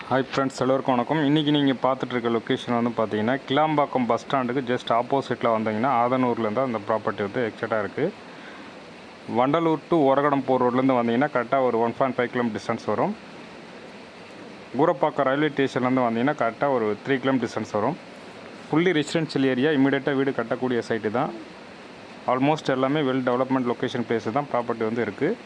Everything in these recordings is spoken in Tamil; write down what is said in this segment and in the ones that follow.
ஹாய் ஃப்ரெண்ட்ஸ், எல்லோருக்கும் வணக்கம். இன்றைக்கி நீங்கள் பார்த்துட்ருக்க லொக்கேஷன் வந்து பார்த்தீங்கன்னா கிளாம்பாக்கம் பஸ் ஸ்டாண்டுக்கு ஜஸ்ட் ஆப்போசிட்டில் வந்தீங்கன்னா ஆதனூர்லேருந்து அந்த ப்ராப்பர்ட்டி வந்து எக்ஸட்டாக இருக்குது. வண்டலூர் டு ஓரகடம் போகிற ரோட்லேருந்து வந்தீங்கன்னா கரெக்டாக ஒரு 1.5 கிலோமீட்டர் டிஸ்டன்ஸ் வரும். ஊரப்பாக்கம் ரயில்வே ஸ்டேஷன்லேருந்து வந்தீங்கன்னா கரெக்டாக ஒரு 3 கிலோமீட்டர் டிஸ்டன்ஸ் வரும். ஃபுல்லி ரெசிடென்ஷியல் ஏரியா, இமீடியட்டாக வீடு கட்டக்கூடிய சைட்டு தான். ஆல்மோஸ்ட் எல்லாமே வெல் டெவலப்மெண்ட் லொக்கேஷன் பிளேஸு தான் ப்ராப்பர்ட்டி வந்து இருக்குது.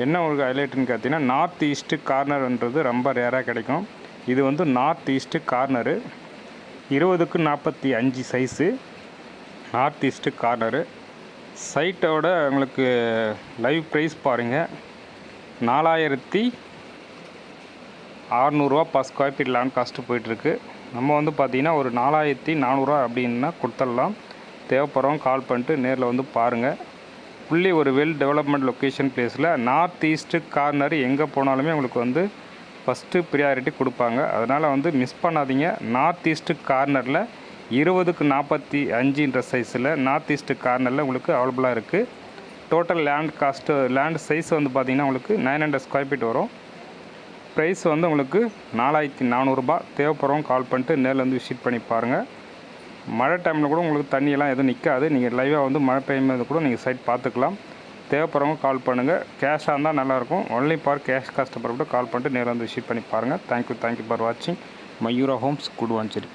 என்ன ஒரு ஹைலைட்டுன்னு பார்த்தீங்கன்னா நார்த் ஈஸ்ட்டு கார்னர்ன்றது ரொம்ப ரேராக கிடைக்கும். இது வந்து north east corner, 20x45 size north east corner. சைட்டோட உங்களுக்கு லைவ் ப்ரைஸ் பாருங்கள், 4600 per square feet land cost போயிட்டுருக்கு. நம்ம வந்து பார்த்திங்கன்னா ஒரு 4400 அப்படின்னா கொடுத்துடலாம். தேவைப்படுறவங்க கால் பண்ணிட்டு நேரில் வந்து பாருங்கள். ஃபுல்லி ஒரு வெல் டெவலப்மெண்ட் லொக்கேஷன் பிளேஸில் நார்த் ஈஸ்ட்டு கார்னர் எங்கே போனாலுமே உங்களுக்கு வந்து ஃபஸ்ட்டு ப்ரியாரிட்டி கொடுப்பாங்க. அதனால் வந்து மிஸ் பண்ணாதீங்க. நார்த் ஈஸ்ட்டு கார்னரில் 20x45 சைஸில் நார்த் ஈஸ்ட்டு கார்னரில் உங்களுக்கு அவைலபிளாக இருக்குது. டோட்டல் லேண்ட் சைஸ் வந்து பார்த்திங்கன்னா உங்களுக்கு 900 ஸ்கொயர் ஃபீட் வரும். ப்ரைஸ் வந்து உங்களுக்கு 4400. தேவைப்படுறவங்க கால் பண்ணிட்டு நேரில் வந்து விசிட் பண்ணி பாருங்கள். மழை டைமில் கூட உங்களுக்கு தண்ணியெல்லாம் எதுவும் நிற்காது. நீங்கள் லைவாக வந்து மழை பெய்யும்போது கூட நீங்கள் சைட் பார்த்துக்கலாம். தேவைப்படுறவங்க கால் பண்ணுங்கள். கேஷாக இருந்தால் நல்லாயிருக்கும். ஒன்லி ஃபார் கேஷ் கஸ்டமர் கூட கால் பண்ணிட்டு நேரில் வந்து விசிட் பண்ணி பாருங்கள். தேங்க்யூ ஃபார் வாட்சிங் மயூரா ஹோம்ஸ், குடுவாஞ்சேரி.